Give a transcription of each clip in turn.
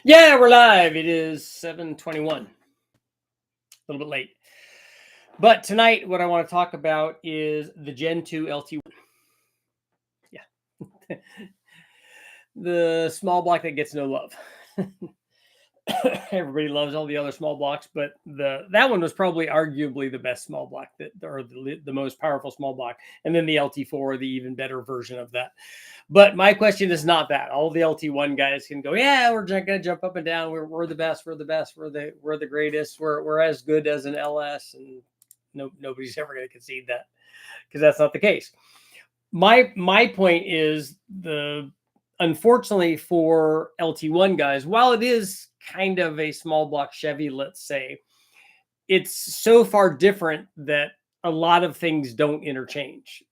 Yeah, we're live. It is 7:21. A little bit late. But tonight, what I want to talk about is the Gen 2 LT1. Yeah. The small block that gets no love. Everybody loves all the other small blocks, but that one was probably arguably the best small block, or the most powerful small block. And then the LT4, the even better version of that. But my question is not that. All the LT1 guys can go, yeah, we're going to jump up and down. We're the best. We're the best. We're the greatest. We're as good as an LS, and nobody's ever going to concede that, because that's not the case. My point is, unfortunately for LT1 guys, while it is kind of a small block Chevy, let's say, it's so far different that a lot of things don't interchange.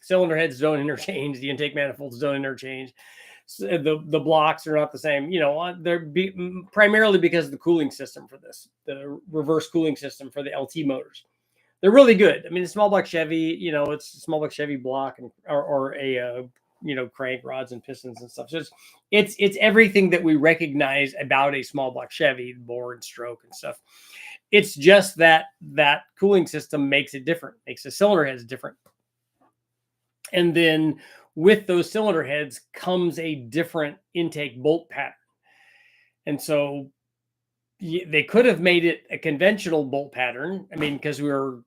Cylinder heads don't interchange. The intake manifolds don't interchange. So the blocks are not the same. They're primarily because of the cooling system for this, the reverse cooling system for the LT motors. They're really good. I mean, the small block Chevy, it's a small block Chevy block or a crank rods and pistons and stuff. So it's everything that we recognize about a small block Chevy, bore and stroke and stuff. It's just that cooling system makes it different, makes the cylinder heads different. And then with those cylinder heads comes a different intake bolt pattern. And so they could have made it a conventional bolt pattern. I mean, because we were,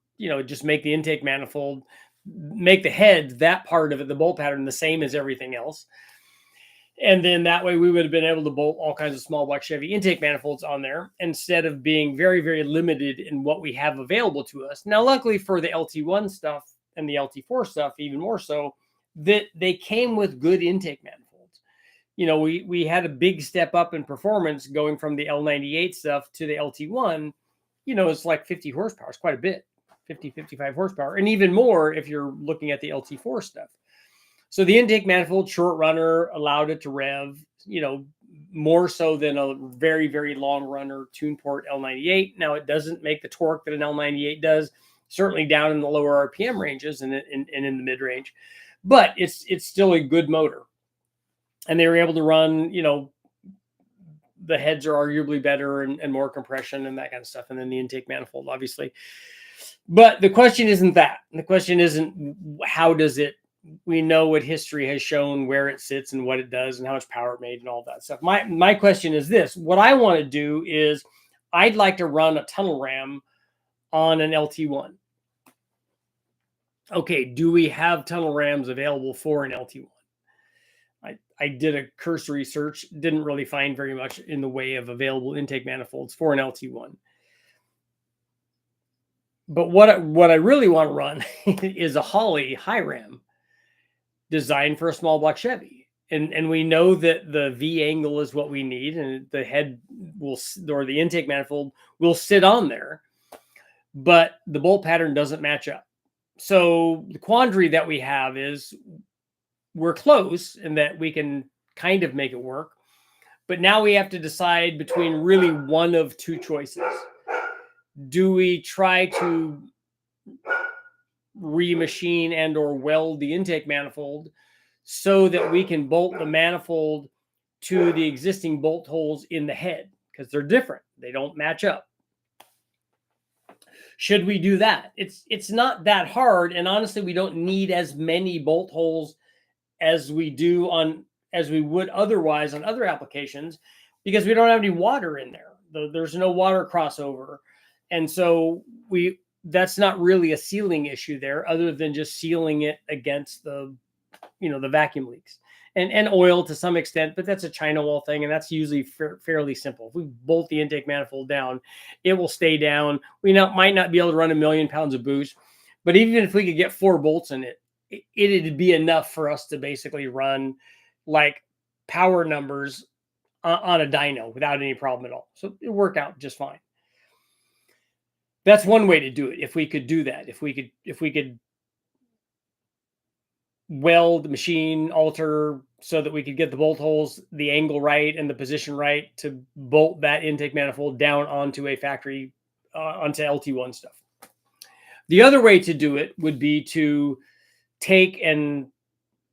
just make the intake manifold, make the head, that part of it, the bolt pattern, the same as everything else. And then that way we would have been able to bolt all kinds of small block Chevy intake manifolds on there, instead of being very, very limited in what we have available to us. Now, luckily for the LT1 stuff and the LT4 stuff, even more so, that they came with good intake manifolds. We had a big step up in performance going from the L98 stuff to the LT1. It's like 50 horsepower. It's quite a bit, 50, 55 horsepower, and even more if you're looking at the LT4 stuff. So the intake manifold, short runner, allowed it to rev, more so than a very, very long runner tune port L98. Now, it doesn't make the torque that an L98 does, certainly down in the lower RPM ranges and in the mid range, but it's still a good motor. And they were able to run, the heads are arguably better and more compression and that kind of stuff. And then the intake manifold, obviously. But the question isn't that. The question isn't how does it. We know what history has shown, where it sits and what it does and how much power it made and all that stuff. My question is this. What I want to do is I'd like to run a tunnel ram on an LT1. Okay, do we have tunnel rams available for an LT1? I did a cursory search, didn't really find very much in the way of available intake manifolds for an LT1. But what I really want to run is a Holley high ram designed for a small block Chevy. And we know that the V angle is what we need, and the head or the intake manifold will sit on there, but the bolt pattern doesn't match up. So the quandary that we have is we're close in that we can kind of make it work, but now we have to decide between really one of two choices. Do we try to remachine and or weld the intake manifold so that we can bolt the manifold to the existing bolt holes in the head, because they're different, they don't match up? Should we do that? It's not that hard, and honestly we don't need as many bolt holes as we would otherwise on other applications, because we don't have any water in there. There's no water crossover, and so that's not really a sealing issue there, other than just sealing it against the vacuum leaks and oil to some extent, but that's a China wall thing, and that's usually fairly simple. If we bolt the intake manifold down, it will stay down. We might not be able to run 1,000,000 pounds of boost, but even if we could get 4 bolts in it, it'd be enough for us to basically run like power numbers on a dyno without any problem at all. So it worked out just fine. That's one way to do it. If we could do that, if we could weld, machine, alter so that we could get the bolt holes, the angle right and the position right to bolt that intake manifold down onto a factory, onto LT1 stuff. The other way to do it would be to take and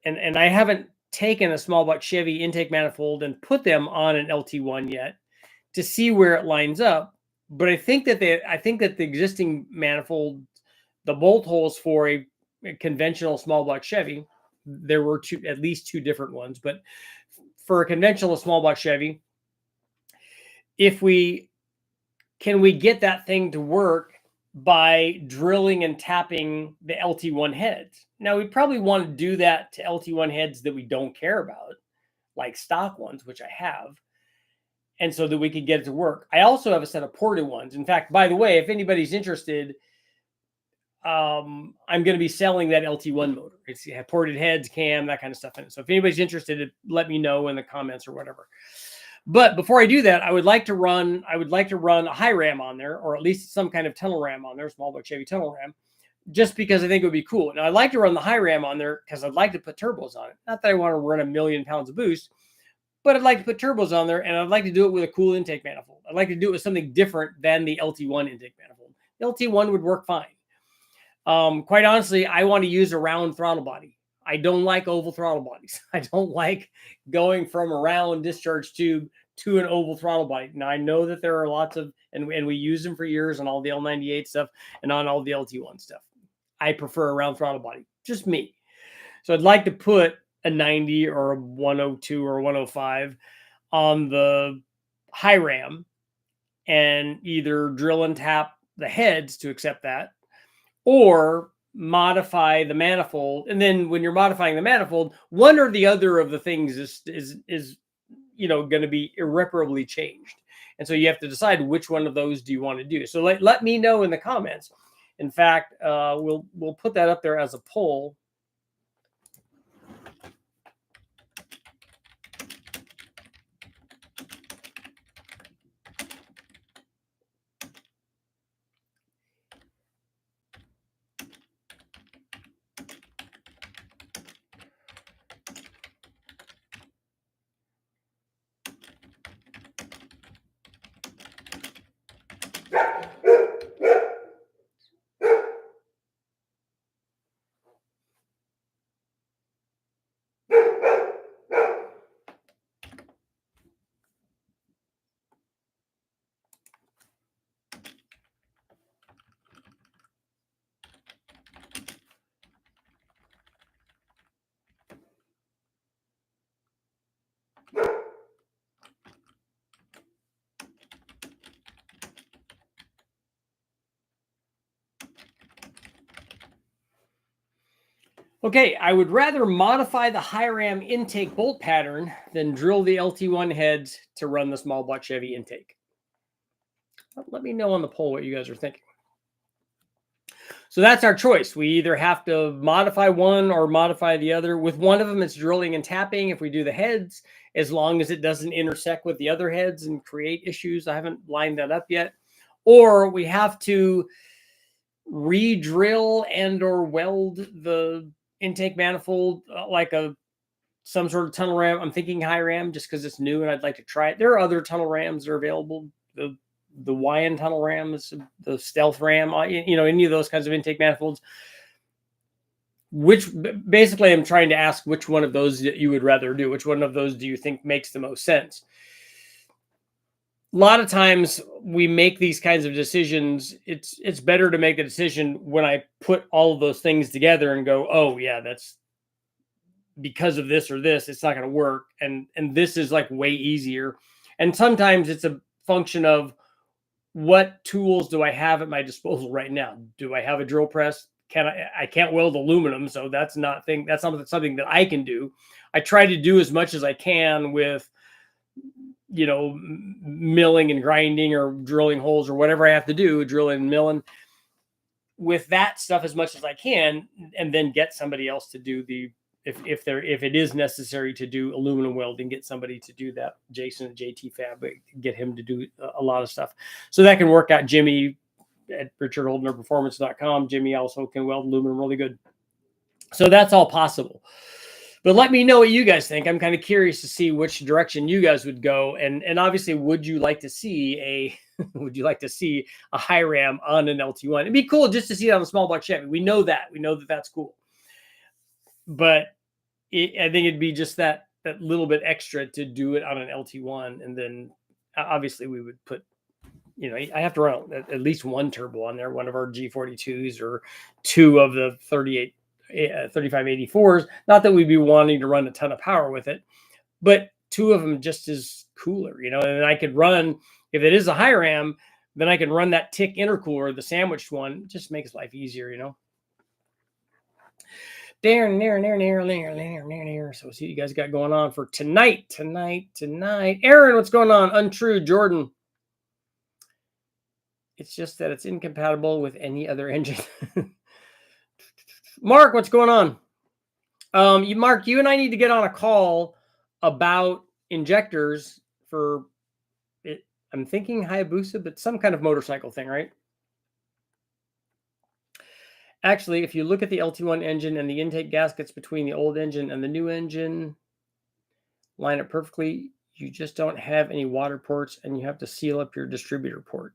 I haven't taken a small block Chevy intake manifold and put them on an LT1 yet to see where it lines up. But I think that the existing manifold, the bolt holes for a conventional small block Chevy, there were at least two different ones, but for a conventional small block Chevy, can we get that thing to work by drilling and tapping the LT1 heads? Now, we probably want to do that to LT1 heads that we don't care about, like stock ones, which I have, and so that we could get it to work. I also have a set of ported ones. In fact, by the way, if anybody's interested, I'm going to be selling that LT1 motor. It's ported heads, cam, that kind of stuff in it. So if anybody's interested, let me know in the comments or whatever. But before I do that, I would like to run a high ram on there, or at least some kind of tunnel ram on there, small block Chevy tunnel ram, just because I think it would be cool. Now, I'd like to run the high ram on there because I'd like to put turbos on it. Not that I want to run 1,000,000 pounds of boost, but I'd like to put turbos on there, and I'd like to do it with a cool intake manifold. I'd like to do it with something different than the LT1 intake manifold. The LT1 would work fine. Quite honestly, I want to use a round throttle body. I don't like oval throttle bodies. I don't like going from a round discharge tube to an oval throttle body. Now, I know that there are lots of, and we use them for years on all the L98 stuff and on all the LT1 stuff. I prefer a round throttle body, just me. So I'd like to put a 90 or a 102 or a 105 on the high ram and either drill and tap the heads to accept that, or modify the manifold. And then when you're modifying the manifold, one or the other of the things is going to be irreparably changed. And so you have to decide which one of those do you want to do. So let me know in the comments. In fact, we'll put that up there as a poll. Okay, I would rather modify the high ram intake bolt pattern than drill the LT1 heads to run the small block Chevy intake. Let me know on the poll what you guys are thinking. So that's our choice. We either have to modify one or modify the other. With one of them, it's drilling and tapping if we do the heads, as long as it doesn't intersect with the other heads and create issues. I haven't lined that up yet. Or we have to re-drill and or weld the intake manifold like some sort of tunnel ram. I'm thinking high ram just because it's new and I'd like to try it. There are other tunnel rams that are available. The YN tunnel rams, the stealth ram, any of those kinds of intake manifolds. Which basically I'm trying to ask which one of those that you would rather do. Which one of those do you think makes the most sense? A lot of times we make these kinds of decisions. It's better to make the decision when I put all of those things together and go, oh yeah, that's because of this or this, it's not going to work. And this is like way easier. And sometimes it's a function of what tools do I have at my disposal right now? Do I have a drill press? I can't weld aluminum, so that's not something that I can do. I try to do as much as I can with milling and grinding or drilling holes or whatever I have to do, drilling and milling with that stuff as much as I can, and then get somebody else to do if it is necessary to do aluminum welding, get somebody to do that. Jason at JT Fab, get him to do a lot of stuff. So that can work out. Jimmy at richardholdnerperformance.com. Jimmy also can weld aluminum really good. So that's all possible. But let me know what you guys think. I'm kind of curious to see which direction you guys would go. And obviously, would you like to see a high ram on an LT1? It'd be cool just to see it on a small block Chevy. We know that that's cool. But I think it'd be just that little bit extra to do it on an LT1, and then obviously we would put, I have to run at least one turbo on there, one of our G42s or two of the 3584s. Not that we'd be wanting to run a ton of power with it, but two of them just is cooler, and I could run, if it is a high ram, then I can run that tick intercooler, the sandwiched one. It just makes life easier, So see what you guys got going on for tonight. Aaron, what's going on? Untrue. Jordan. It's just that it's incompatible with any other engine. Mark, what's going on? Mark, you and I need to get on a call about injectors for it. I'm thinking Hayabusa, but some kind of motorcycle thing, right? Actually, if you look at the LT1 engine and the intake gaskets between the old engine and the new engine line up perfectly, you just don't have any water ports and you have to seal up your distributor port.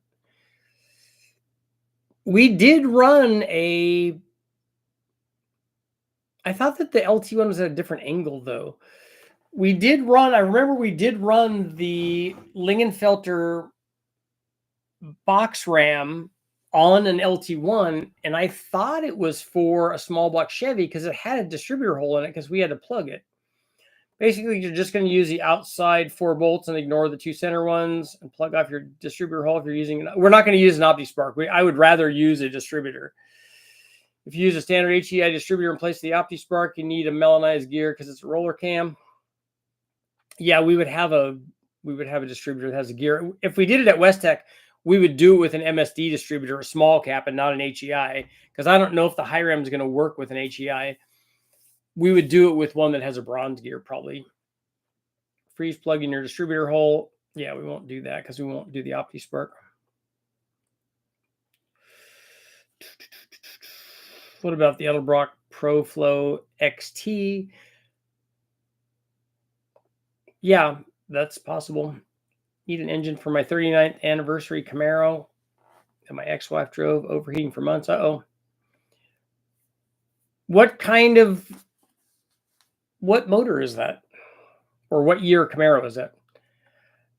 We did run I thought that the LT1 was at a different angle though. I remember we did run the Lingenfelter box ram on an LT1, and I thought it was for a small block Chevy because it had a distributor hole in it because we had to plug it. Basically, you're just going to use the outside 4 bolts and ignore the 2 center ones and plug off your distributor hole if you're using. We're not going to use an OptiSpark. I would rather use a distributor. If you use a standard HEI distributor in place of the OptiSpark, you need a melanized gear because it's a roller cam. Yeah, we would have a distributor that has a gear. If we did it at Westech, we would do it with an MSD distributor, a small cap, and not an HEI, because I don't know if the high ram is going to work with an HEI. We would do it with one that has a bronze gear, probably. Freeze plug in your distributor hole. Yeah, we won't do that because we won't do the OptiSpark. What about the Edelbrock ProFlow XT? Yeah, that's possible. Need an engine for my 39th anniversary Camaro that my ex-wife drove, overheating for months. Uh-oh. What motor is that? Or what year Camaro is that?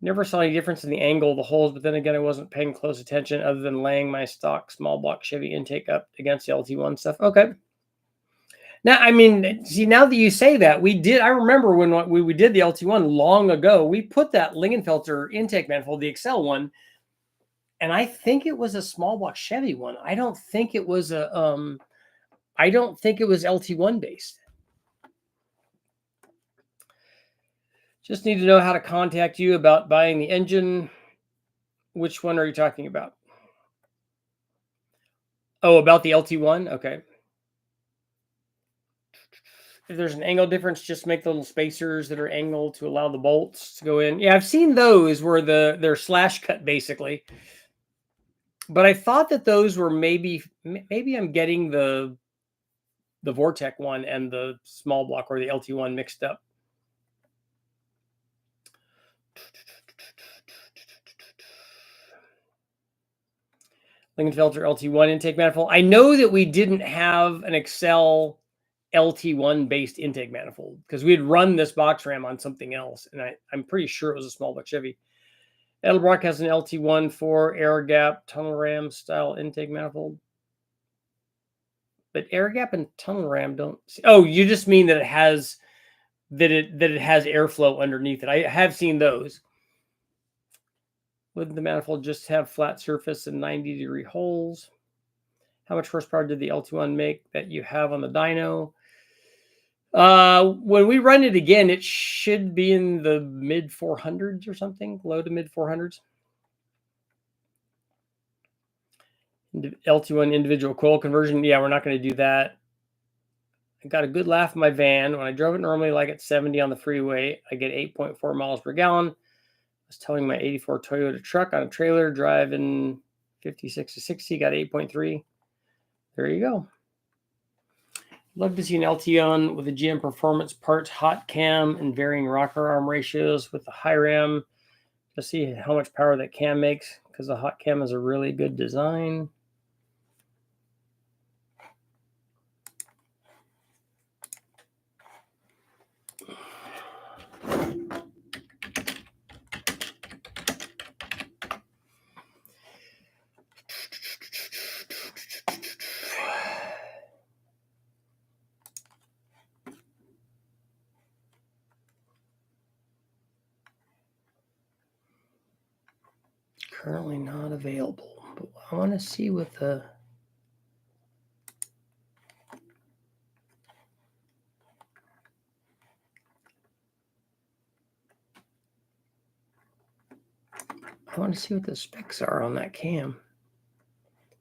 Never saw any difference in the angle of the holes, but then again, I wasn't paying close attention other than laying my stock small block Chevy intake up against the LT1 stuff. Okay. Now, I mean, see, now that you say that, I remember when we did the LT1 long ago, we put that Lingenfelter intake manifold, the Excel one, and I think it was a small block Chevy one. I don't think it was LT1 based. Just need to know how to contact you about buying the engine. Which one are you talking about? Oh, about the LT1? Okay. If there's an angle difference, just make the little spacers that are angled to allow the bolts to go in. Yeah, I've seen those where they're slash cut basically. But I thought that those were maybe I'm getting the Vortec one and the small block or the LT1 mixed up. Lingenfelter LT1 intake manifold. I know that we didn't have an Excel LT1 based intake manifold because we had run this box ram on something else, and I'm pretty sure it was a small block Chevy. Edelbrock has an LT1 for air gap tunnel ram style intake manifold, but air gap and tunnel ram don't. Oh, you just mean that it has airflow underneath it. I have seen those. Would the manifold just have flat surface and 90-degree holes? How much horsepower did the LT1 make that you have on the dyno? When we run it again, it should be in the mid 400s or something, low to mid 400s. LT1 individual coil conversion. Yeah, we're not going to do that. I got a good laugh in my van. When I drove it normally like at 70 on the freeway, I get 8.4 miles per gallon. I was towing my 84 Toyota truck on a trailer, driving 56 to 60, got 8.3. There you go. Love to see an LT1 with a GM Performance parts hot cam and varying rocker arm ratios with the high ram to see how much power that cam makes, because the hot cam is a really good design. currently not available. But I want to see what the... I want to see what the specs are on that cam.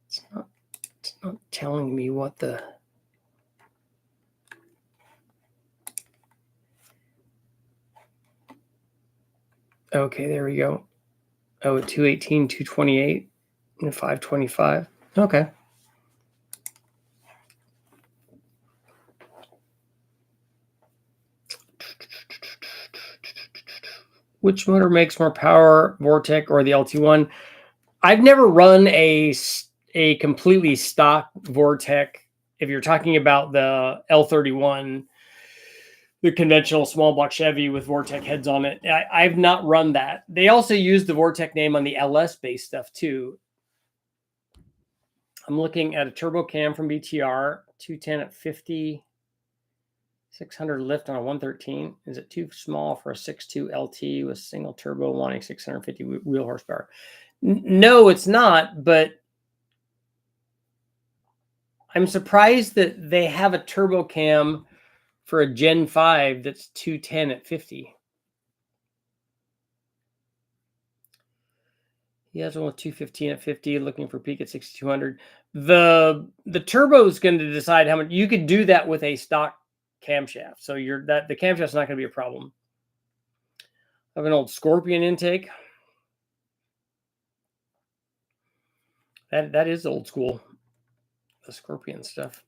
It's not telling me what the... Okay, there we go. Oh, 218, 228, and 525. Okay. Which motor makes more power, Vortec or the LT1? I've never run a completely stock Vortec. If you're talking about the L31, the conventional small block Chevy with Vortec heads on it, I've not run that. They also use the Vortec name on the LS based stuff too. I'm looking at a turbo cam from BTR, 210 at 50, 600 lift on a 113. Is it too small for a 6.2 LT with single turbo wanting 650 wheel horsepower? No, it's not, but I'm surprised that they have a turbo cam for a Gen 5 that's 210 at 50. He has one with 215 at 50, looking for peak at 6,200. The turbo is going to decide how much. You could do that with a stock camshaft, so the camshaft's not going to be a problem. I have an old Scorpion intake. That is old school, the Scorpion stuff.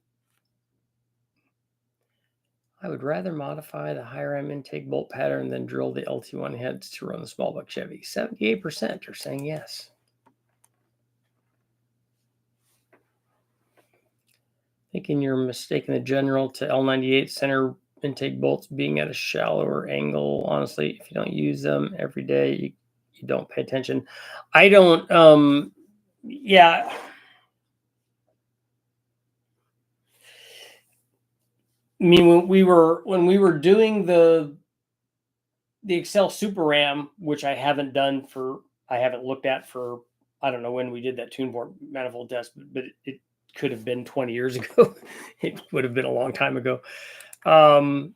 I would rather modify the higher M intake bolt pattern than drill the LT1 heads to run the small block Chevy. 78% are saying yes. Thinking you're mistaking the general to L98 center intake bolts being at a shallower angle. Honestly, if you don't use them every day, you don't pay attention. I don't, yeah. I mean, when we were doing the Excel Super RAM, which I haven't looked at for, I don't know when we did that tune board manifold test, but it could have been 20 years ago. It would have been a long time ago. So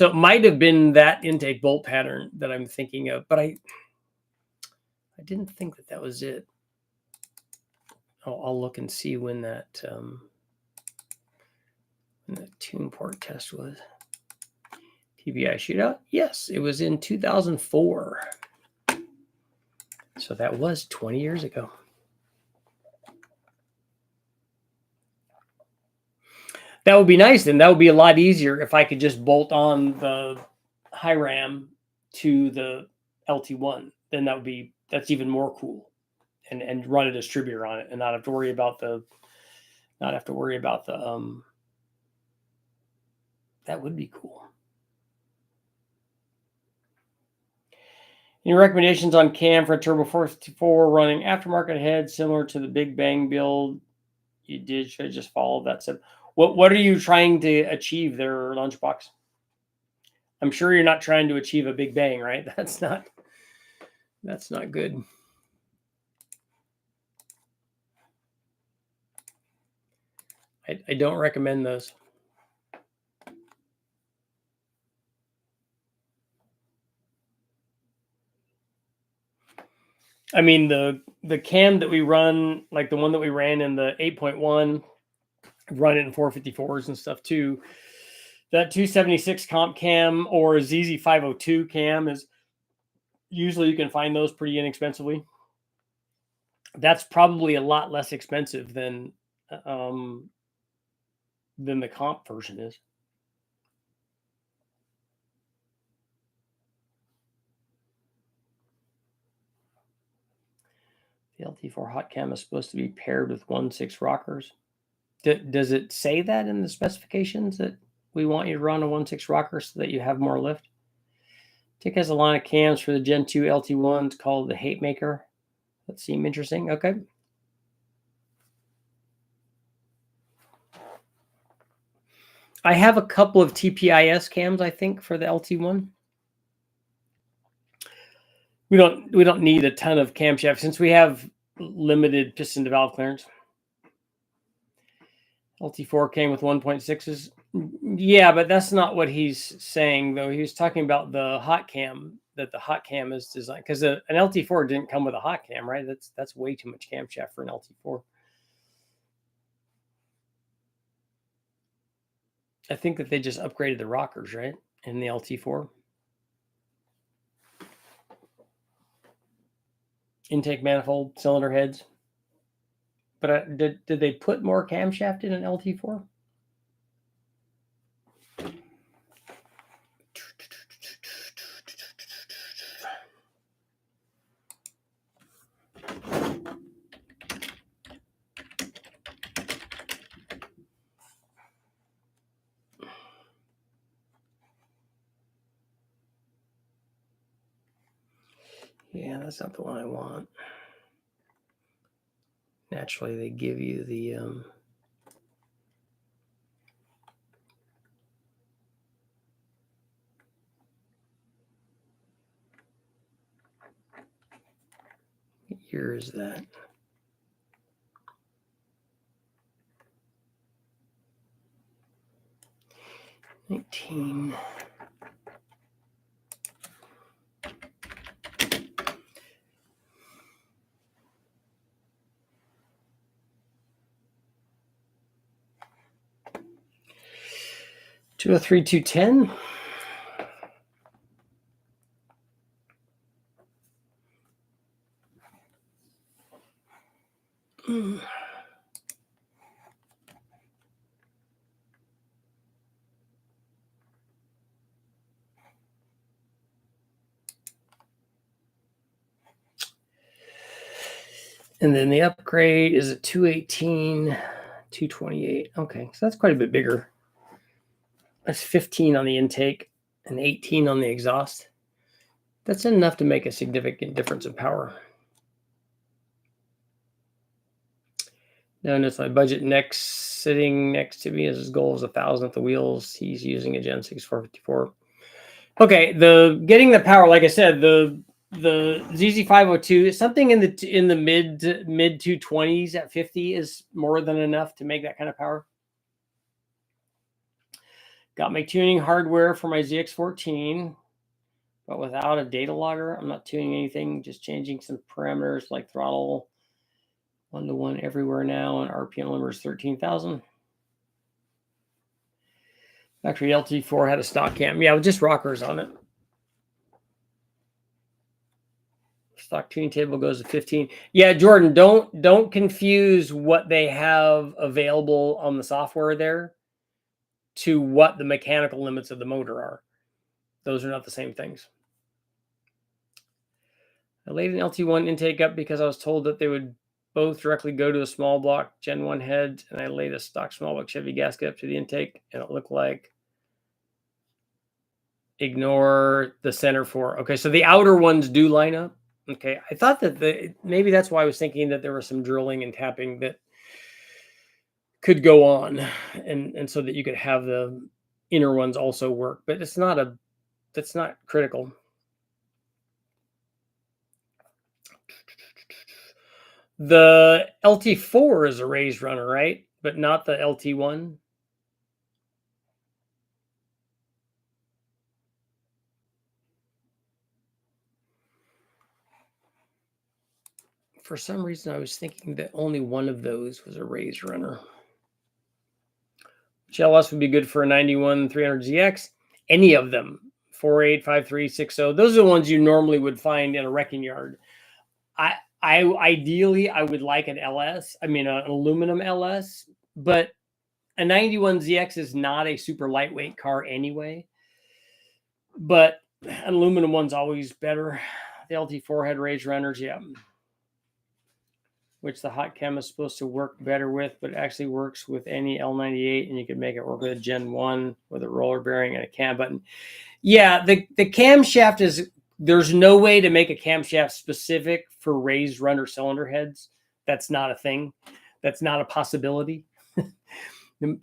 it might have been that intake bolt pattern that I'm thinking of, but I didn't think that was it. I'll look and see when that tune port test was. TBI shootout? Yes, it was in 2004. So that was 20 years ago. That would be nice. Then that would be a lot easier if I could just bolt on the high RAM to the LT1. Then that's even more cool, and run a distributor on it and not have to worry about the that would be cool. Any recommendations on cam for a Turbo 454 running aftermarket head similar to the Big Bang build you did? Should I just follow that? So what are you trying to achieve there, Lunchbox? I'm sure you're not trying to achieve a Big Bang, right? That's not good. I don't recommend those. I mean, the cam that we run, like the one that we ran in the 8.1, run it in 454s and stuff too. That 276 comp cam or a ZZ502 cam is usually, you can find those pretty inexpensively. That's probably a lot less expensive than the comp version is. The LT4 hot cam is supposed to be paired with 1.6 rockers. Does it say that in the specifications that we want you to run a 1.6 rocker so that you have more lift? Tick has a line of cams for the Gen 2 LT1s called the Hate Maker. That seemed interesting. Okay. I have a couple of TPIS cams, I think, for the LT1. We don't need a ton of camshaft since we have limited piston to valve clearance. LT4 came with 1.6s. Yeah, but that's not what he's saying, though. He was talking about the hot cam, that the hot cam is designed, because an LT4 didn't come with a hot cam, right? That's way too much camshaft for an LT4. I think that they just upgraded the rockers, right, in the LT4. Intake manifold, cylinder heads. But did they put more camshaft in an LT4? Yeah, that's not the one I want. Naturally, they give you the what year is that? $19. $203,210. And then the upgrade is a 218, 228. Okay, so that's quite a bit bigger. That's 15 on the intake and 18 on the exhaust. That's enough to make a significant difference in power. Notice my budget sitting next to me, his goal is 1,000 at the wheels. He's using a Gen 6 454. Okay, getting the power, like I said, the ZZ502, something in the mid 220s at 50 is more than enough to make that kind of power. Got my tuning hardware for my ZX14, but without a data logger. I'm not tuning anything, just changing some parameters like throttle 1-to-1 everywhere now, and RPM limiter is 13,000. Factory LT4 had a stock cam. Yeah, with just rockers on it. Stock tuning table goes to 15. Yeah, Jordan, don't confuse what they have available on the software there to what the mechanical limits of the motor are. Those are not the same things. I laid an LT1 intake up because I was told that they would both directly go to a small block Gen 1 head, and I laid a stock small block Chevy gasket up to the intake, and it looked like ignore the center 4. Okay, so the outer ones do line up. Okay, I thought that maybe that's why I was thinking that there was some drilling and tapping that could go on, and so that you could have the inner ones also work, but that's not critical. The LT4 is a raised runner, right? But not the LT1. For some reason, I was thinking that only one of those was a raised runner. GLS would be good for a 91 300ZX. Any of them, 48, 53, 60. Those are the ones you normally would find in a wrecking yard. Ideally, I would like an LS. I mean, an aluminum LS, but a 91ZX is not a super lightweight car anyway. But an aluminum one's always better. The LT4 had raised runners, yeah, which the hot cam is supposed to work better with, but it actually works with any L98, and you can make it work with a Gen 1 with a roller bearing and a cam button. Yeah, the camshaft is, there's no way to make a camshaft specific for raised runner cylinder heads. That's not a thing. That's not a possibility.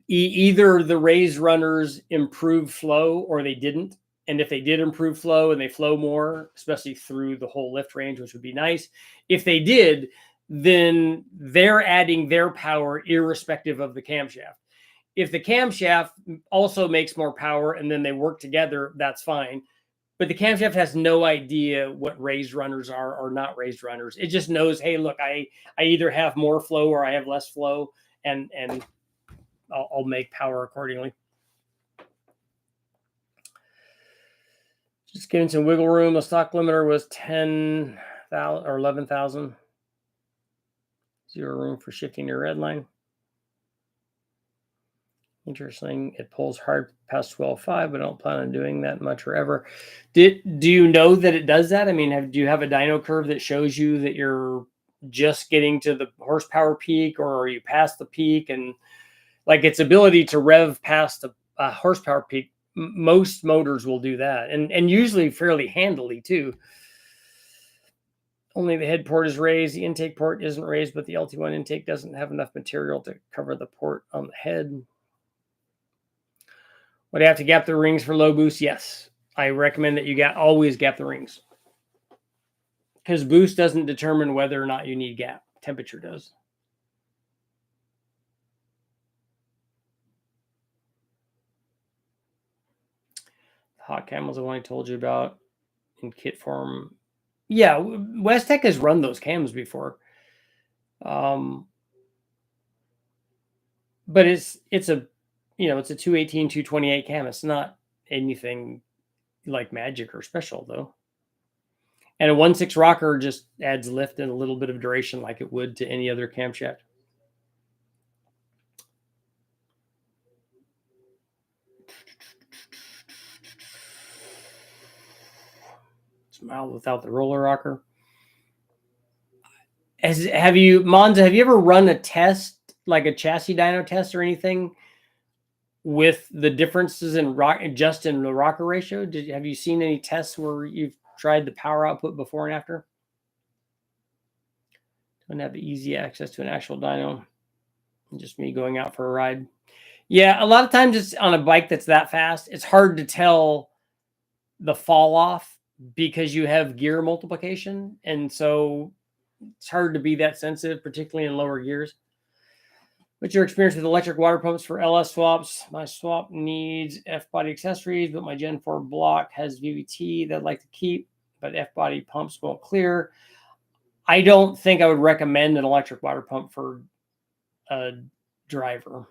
Either the raised runners improved flow or they didn't, And if they did improve flow and they flow more, especially through the whole lift range, which would be nice, if they did, then they're adding their power irrespective of the camshaft. If the camshaft also makes more power and then they work together, that's fine. But the camshaft has no idea what raised runners are or not raised runners. It just knows, hey, look, I either have more flow or I have less flow, and I'll make power accordingly. Just getting some wiggle room. The stock limiter was 10,000 or 11,000. Zero room for shifting your red line. Interesting. It pulls hard past 12.5, but I don't plan on doing that much or ever. Do you know that it does that? I mean, do you have a dyno curve that shows you that you're just getting to the horsepower peak, or are you past the peak? And like its ability to rev past the horsepower peak, most motors will do that, and usually fairly handily too. Only the head port is raised. The intake port isn't raised, but the LT1 intake doesn't have enough material to cover the port on the head. Would I have to gap the rings for low boost? Yes. I recommend that you always gap the rings, because boost doesn't determine whether or not you need gap. Temperature does. Hot cam was the one I told you about in kit form. Yeah, Westech has run those cams before. But it's a, it's a 218, 228 cam. It's not anything like magic or special though. And a 1.6 rocker just adds lift and a little bit of duration like it would to any other camshaft. Smile without the roller rocker. Have you, Monza, have you ever run a test, like a chassis dyno test or anything, with the differences in just in the rocker ratio? Have you seen any tests where you've tried the power output before and after? Don't have easy access to an actual dyno. Just me going out for a ride. Yeah, a lot of times it's on a bike that's that fast. It's hard to tell the fall off because you have gear multiplication, and so it's hard to be that sensitive, particularly in lower gears. What's your experience with electric water pumps for LS swaps? My swap needs F-body accessories, but my Gen 4 block has VVT that I'd like to keep, but F-body pumps won't clear. I don't think I would recommend an electric water pump for a driver.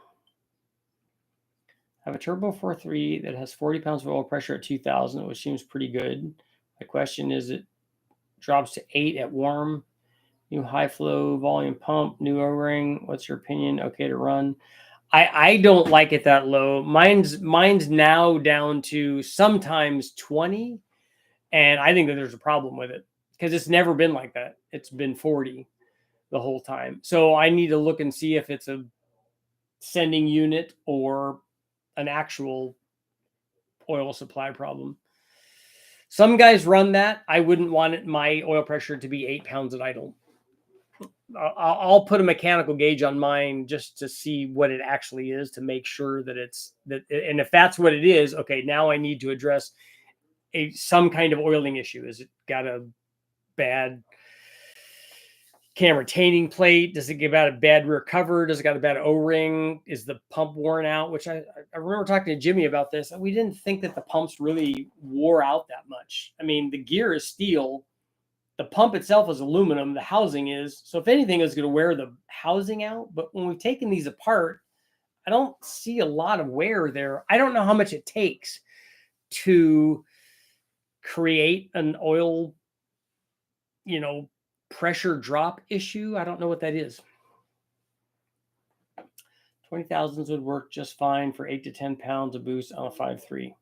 I have a Turbo 4.3 that has 40 pounds of oil pressure at 2,000, which seems pretty good. My question is, it drops to 8 at warm. New high flow volume pump, new O-ring. What's your opinion? Okay to run. I don't like it that low. Mine's now down to sometimes 20, and I think that there's a problem with it because it's never been like that. It's been 40 the whole time. So I need to look and see if it's a sending unit or an actual oil supply problem. Some guys run that. I wouldn't want my oil pressure to be 8 pounds at idle. I'll put a mechanical gauge on mine just to see what it actually is, to make sure that it's that. And if that's what it is, okay, now I need to address some kind of oiling issue. Is it got a bad cam retaining plate? Does it get a bad rear cover? Does it got a bad O-ring? Is the pump worn out? Which I remember talking to Jimmy about this. We didn't think that the pumps really wore out that much. I mean, the gear is steel. The pump itself is aluminum. The housing is. So if anything, it's going to wear the housing out. But when we've taken these apart, I don't see a lot of wear there. I don't know how much it takes to create an oil, pressure drop issue. I don't know what that is. 20,000s would work just fine for 8 to 10 pounds of boost on a 5.3.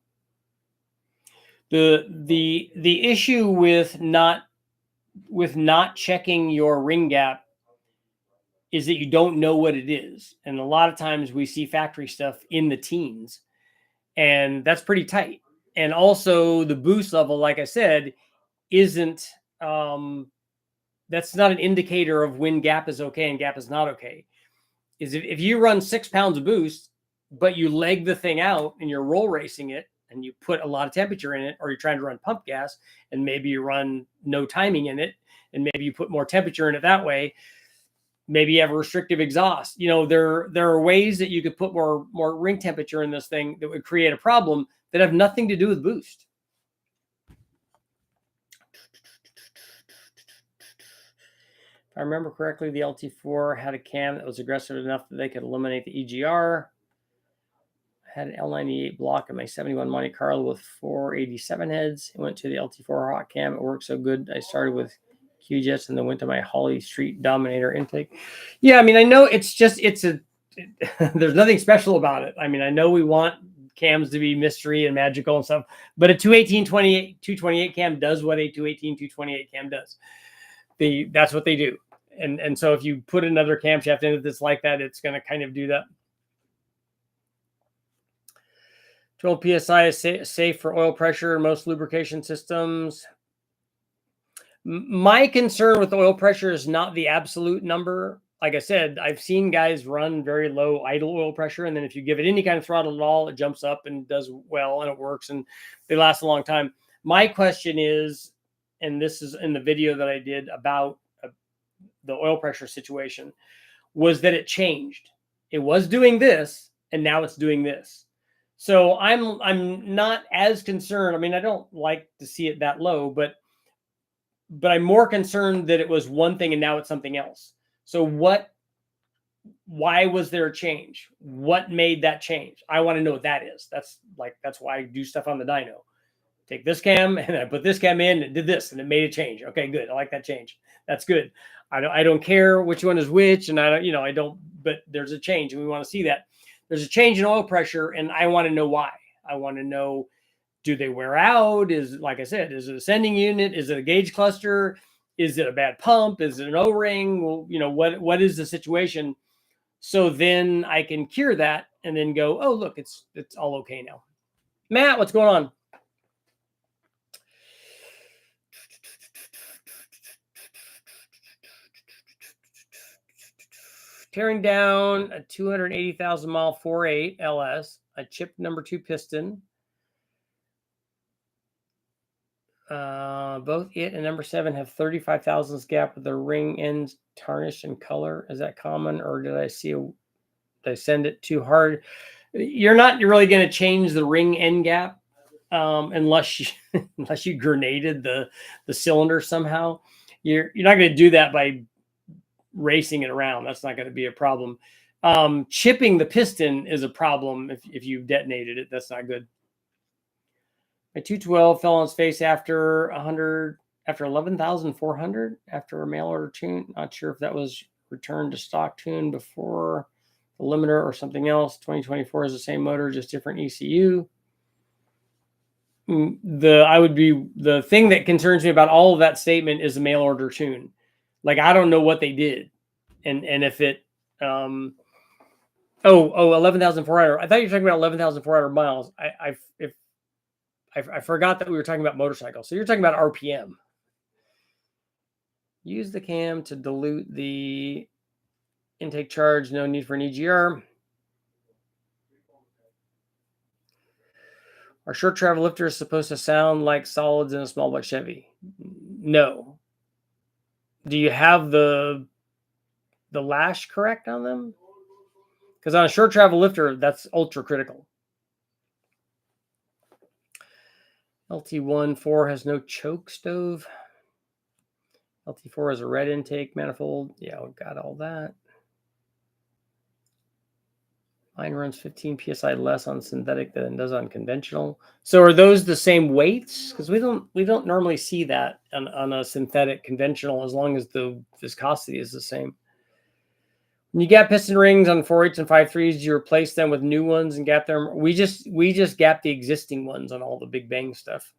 The issue with not checking your ring gap is that you don't know what it is. And a lot of times we see factory stuff in the teens, and that's pretty tight. And also the boost level, like I said, isn't, that's not an indicator of when gap is okay and gap is not okay. Is if you run 6 pounds of boost, but you leg the thing out and you're roll racing it, and you put a lot of temperature in it, or you're trying to run pump gas and maybe you run no timing in it, and maybe you put more temperature in it that way. Maybe you have a restrictive exhaust. There are ways that you could put more ring temperature in this thing that would create a problem that have nothing to do with boost. If I remember correctly, the LT4 had a cam that was aggressive enough that they could eliminate the EGR. I had an L98 block in my 71 Monte Carlo with 487 heads. It went to the LT4 hot cam. It worked so good. I started with QJets and then went to my Holly Street Dominator intake. Yeah, I mean, I know there's nothing special about it. I mean, I know we want cams to be mystery and magical and stuff, but a 228 cam does what a 228 cam does. That's what they do. And so if you put another camshaft in it that's like that, it's going to kind of do that. 12 PSI is safe for oil pressure in most lubrication systems. My concern with oil pressure is not the absolute number. Like I said, I've seen guys run very low idle oil pressure, and then if you give it any kind of throttle at all, it jumps up and does well, and it works, and they last a long time. My question is, and this is in the video that I did about the oil pressure situation, was that it changed. It was doing this, and now it's doing this. So I'm not as concerned. I mean, I don't like to see it that low, but I'm more concerned that it was one thing and now it's something else. So why was there a change? What made that change? I want to know what that is. That's why I do stuff on the dyno. Take this cam and I put this cam in and it did this and it made a change. Okay, good. I like that change. That's good. I don't care which one is which, and I don't, but there's a change and we want to see that. There's a change in oil pressure, and I want to know why. I want to know, do they wear out? Like I said, is it a sending unit? Is it a gauge cluster? Is it a bad pump? Is it an O-ring? Well, what is the situation? So then I can cure that and then go, oh, look, it's all okay now. Matt, what's going on? Tearing down a 280,000 mile 4.8 LS, a chipped number 2 piston. Both it and number 7 have 35 thousandths gap with the ring ends tarnished in color. Is that common, or did I send it too hard? You're not really going to change the ring end gap unless you grenaded the cylinder somehow. You're not going to do that by racing it around. That's not going to be a problem. Chipping the piston is a problem if you detonated it. That's not good. My 212 fell on its face after 11,400 after a mail order tune. Not sure if that was returned to stock tune before the limiter or something else. 2024 is the same motor, just different ECU. The thing that concerns me about all of that statement is the mail order tune. Like, I don't know what they did. And if it, 11,400. I thought you were talking about 11,400 miles. I forgot that we were talking about motorcycles. So you're talking about RPM. Use the cam to dilute the intake charge. No need for an EGR. Our short travel lifter is supposed to sound like solids in a small block Chevy. No. Do you have the lash correct on them? Because on a short travel lifter, that's ultra critical. LT1 4 has no choke stove. LT4 has a red intake manifold. Yeah, we've got all that. Mine runs 15 PSI less on synthetic than it does on conventional. So are those the same weights? Because we don't normally see that on a synthetic conventional, as long as the viscosity is the same. When you gap piston rings on 4.8s and 5.3s, you replace them with new ones and gap them. We just gap the existing ones on all the big bang stuff.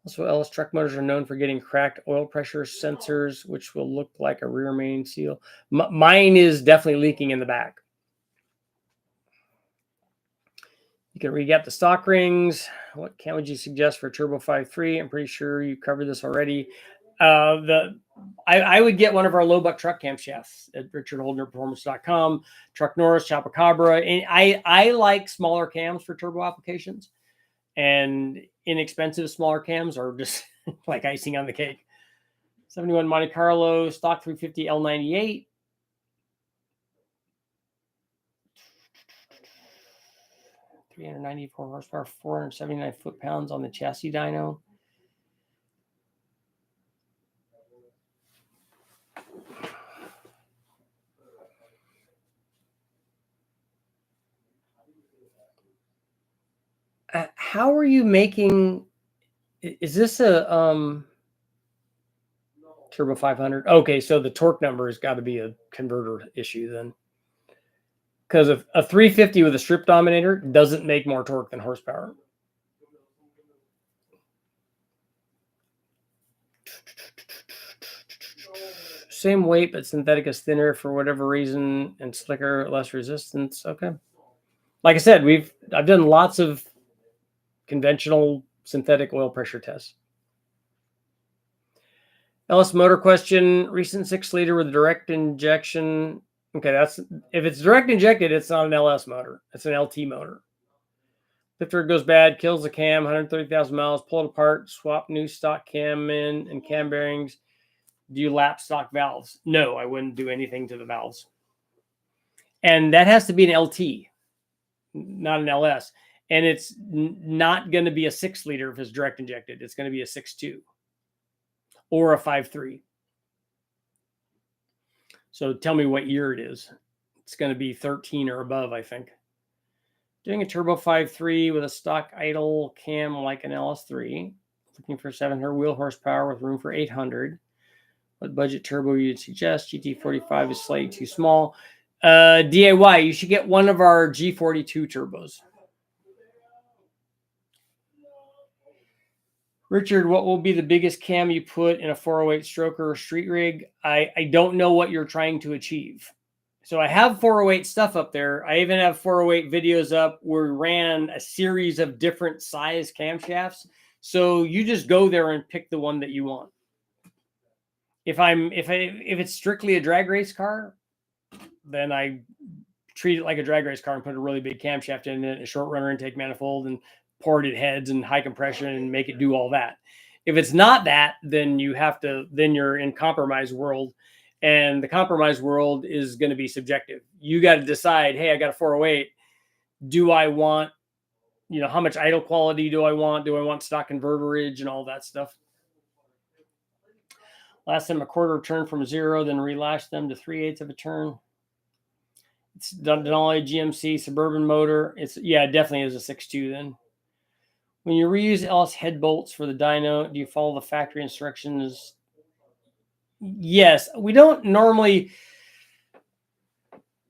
Also, LS truck motors are known for getting cracked oil pressure sensors, which will look like a rear main seal. Mine is definitely leaking in the back. You can regap the stock rings. What cam would you suggest for Turbo 5.3? I'm pretty sure you covered this already. The I would get one of our low buck truck camshafts at richardholdnerperformance.com, Truck Norris, Chupacabra. And I like smaller cams for turbo applications, and inexpensive smaller cams are just like icing on the cake. 71 Monte Carlo, stock 350 L98. $394 horsepower, 479 foot-pounds on the chassis dyno. How are you making? Is this a Turbo 500? Okay, so the torque number has got to be a converter issue then, because a 350 with a strip dominator doesn't make more torque than horsepower. Same weight, but synthetic is thinner for whatever reason, and slicker, less resistance. Okay. Like I said, I've done lots of conventional synthetic oil pressure tests. LS motor question: recent 6-liter with direct injection. Okay, that's if it's direct injected, it's not an LS motor. It's an LT motor. Lifter goes bad, kills the cam, 130,000 miles, pull it apart, swap new stock cam in and cam bearings. Do you lap stock valves? No, I wouldn't do anything to the valves. And that has to be an LT, not an LS. And it's not going to be a 6-liter if it's direct injected. It's going to be a 6.2 or a 5.3. So tell me what year it is. It's going to be 13 or above, I think. Doing a turbo 5.3 with a stock idle cam like an LS3. Looking for 700 wheel horsepower with room for 800. What budget turbo you'd suggest? GT45 is slightly too small. DIY, you should get one of our G42 turbos. Richard, what will be the biggest cam you put in a 408 stroker or street rig? I don't know what you're trying to achieve. So I have 408 stuff up there. I even have 408 videos up where we ran a series of different size camshafts. So you just go there and pick the one that you want. If it's strictly a drag race car, then I treat it like a drag race car and put a really big camshaft in it, a short runner intake manifold, and ported heads and high compression and make it do all that. If it's not that, then you're in compromise world, and the compromise world is going to be subjective. You got to decide, hey, I got a 408. Do I want, how much idle quality do I want? Do I want stock converterage and all that stuff? Last time a quarter turn from 0, then relashed them to 3/8 of a turn. It's Denali GMC Suburban motor. It definitely is a 6.2 then. When you reuse LS head bolts for the dyno, do you follow the factory instructions? Yes, we don't normally,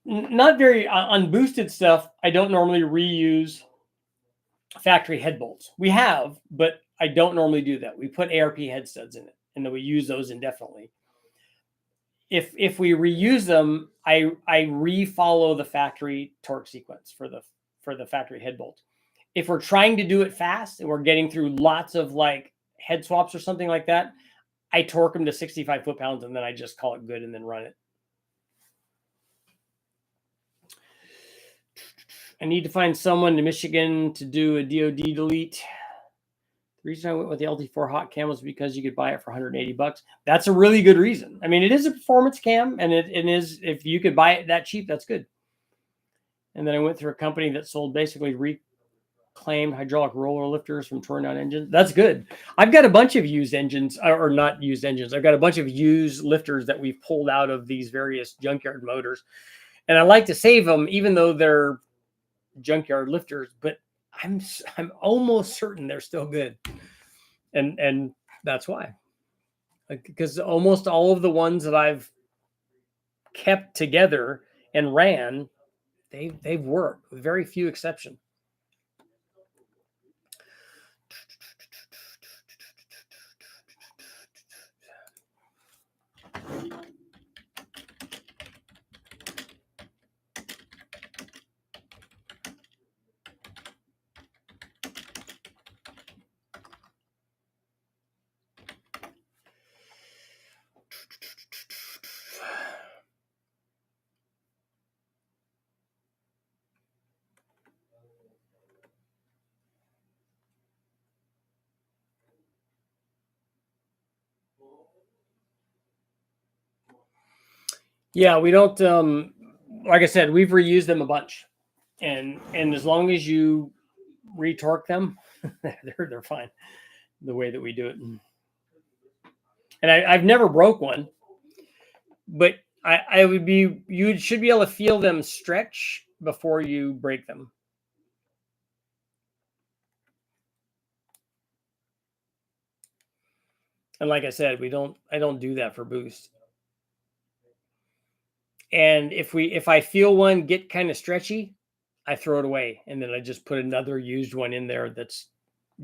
not very on boosted stuff. I don't normally reuse factory head bolts. We have, but I don't normally do that. We put ARP head studs in it, and then we use those indefinitely. If we reuse them, I refollow the factory torque sequence for the factory head bolt. If we're trying to do it fast and we're getting through lots of like head swaps or something like that, I torque them to 65 foot-pounds and then I just call it good and then run it. I need to find someone in Michigan to do a DOD delete. The reason I went with the LT4 hot cam was because you could buy it for $180. That's a really good reason. I mean, it is a performance cam, and it is, if you could buy it that cheap, that's good. And then I went through a company that sold basically reclaimed hydraulic roller lifters from torn down engines. That's good. I've got a bunch of used engines, or not used engines. I've got a bunch of used lifters that we've pulled out of these various junkyard motors. And I like to save them, even though they're junkyard lifters, but I'm almost certain they're still good. And that's why. Because almost all of the ones that I've kept together and ran, they've worked with very few exceptions. Yeah, we don't. Like I said, we've reused them a bunch, and as long as you retorque them, they're fine. The way that we do it, and I've never broke one, but I would be you should be able to feel them stretch before you break them. And like I said, I don't do that for boost. And if I feel one get kind of stretchy, I throw it away, and then I just put another used one in there.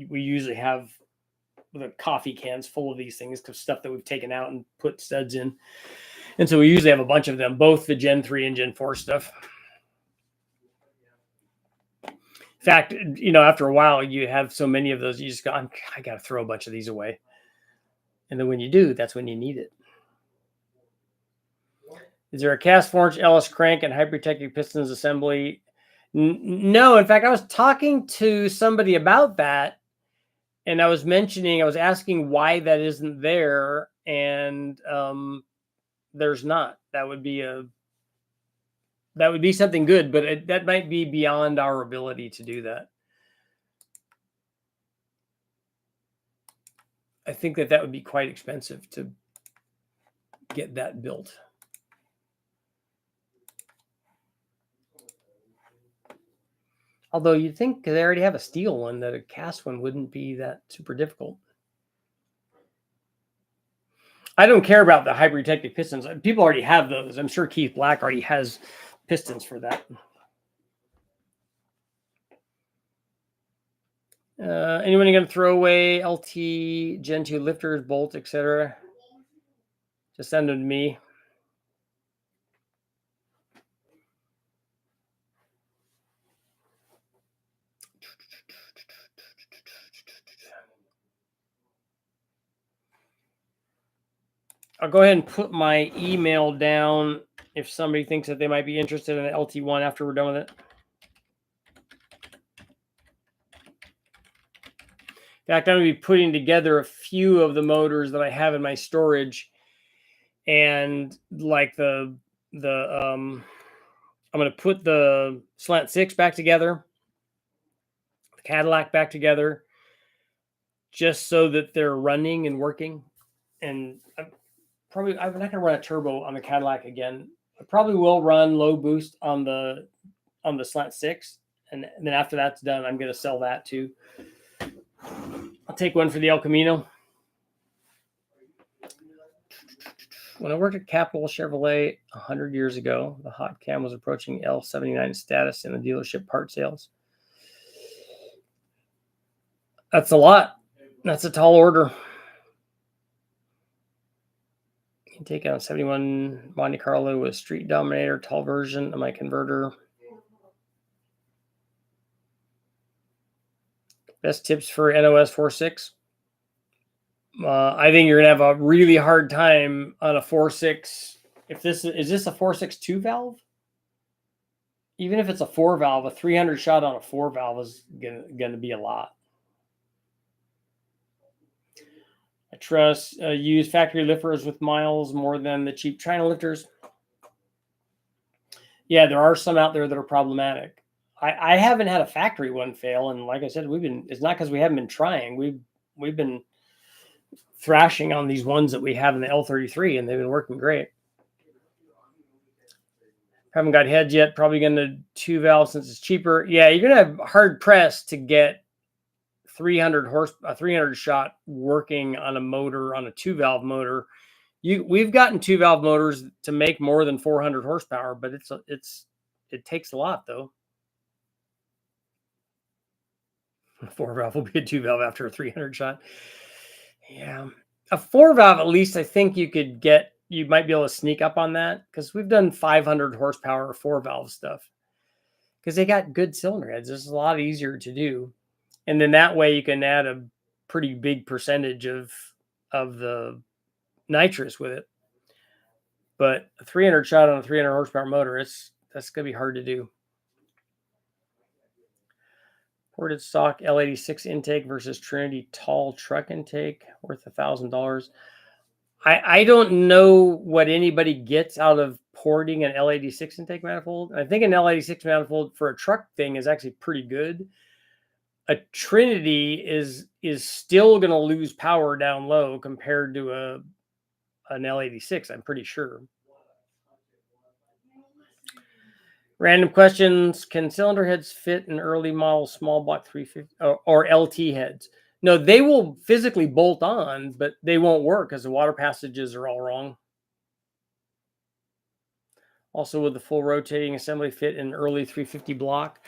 We usually have the coffee cans full of these things, because stuff that we've taken out and put studs in. And so we usually have a bunch of them, both the Gen 3 and Gen 4 stuff. In fact, after a while, you have so many of those, you just go, I got to throw a bunch of these away. And then when you do, that's when you need it. Is there a cast 4-inch Ellis crank and hyperprotective pistons assembly? No. In fact, I was talking to somebody about that, and I was asking why that isn't there, and there's not. That would be something good, but that might be beyond our ability to do that. I think that would be quite expensive to get that built. Although you'd think, because they already have a steel one, that a cast one wouldn't be that super difficult. I don't care about the hyperprotective pistons. People already have those. I'm sure Keith Black already has pistons for that. Anyone going to throw away LT Gen 2 lifters, bolts, etc.? Just send them to me. I'll go ahead and put my email down if somebody thinks that they might be interested in an LT1 after we're done with it. In fact, I'm going to be putting together a few of the motors that I have in my storage, and like I'm going to put the Slant 6 back together, the Cadillac back together, just so that they're running and working. And I'm not going to run a turbo on the Cadillac again. I probably will run low boost on the Slant 6, and then after that's done, I'm going to sell that too. I'll take one for the El Camino. When I worked at Capital Chevrolet 100 years ago, the hot cam was approaching L79 status in the dealership part sales. That's a lot. That's a tall order. You can take out 71 Monte Carlo with Street Dominator, tall version of my converter. Best tips for NOS 4.6. I think you're going to have a really hard time on a 4.6. If is this a 4.6 2 valve? Even if it's a 4 valve, a 300 shot on a 4 valve is going to be a lot. I trust use factory lifters with miles more than the cheap China lifters. Yeah, there are some out there that are problematic. I haven't had a factory one fail, and like I said, it's not because we haven't been trying. We've been thrashing on these ones that we have in the L33, and they've been working great. Haven't got heads yet. Probably going to 2 valve since it's cheaper. Yeah, you're going to have hard pressed to get 300 shot working on a motor, on a 2 valve motor. We've gotten 2 valve motors to make more than 400 horsepower, but it takes a lot though. A 4 valve will be a 2 valve after a 300 shot. Yeah, a 4 valve, at least I think you might be able to sneak up on that, because we've done 500 horsepower 4 valve stuff because they got good cylinder heads. It's a lot easier to do. And then that way you can add a pretty big percentage of the nitrous with it. But a 300 shot on a 300 horsepower motor, that's going to be hard to do. Ported stock L86 intake versus Trinity tall truck intake worth $1,000. I don't know what anybody gets out of porting an L86 intake manifold. I think an L86 manifold for a truck thing is actually pretty good. A Trinity is still going to lose power down low compared to an L86, I'm pretty sure. Random questions. Can cylinder heads fit an early model small block 350 or LT heads? No, they will physically bolt on, but they won't work because the water passages are all wrong. Also, would the full rotating assembly fit in an early 350 block?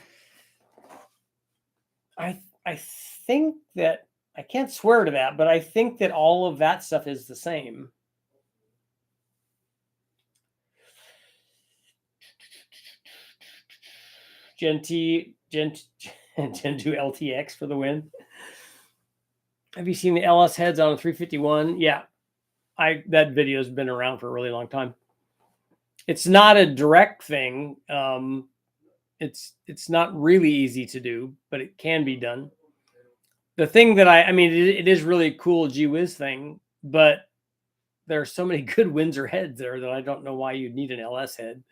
I think that, I can't swear to that, but I think that all of that stuff is the same. Gen 2 LTX for the win. Have you seen the LS heads on a 351? Yeah, that video has been around for a really long time. It's not a direct thing. It's not really easy to do, but it can be done. The thing that I mean, it is really cool gee whiz thing, but there are so many good Windsor heads there that I don't know why you'd need an LS head.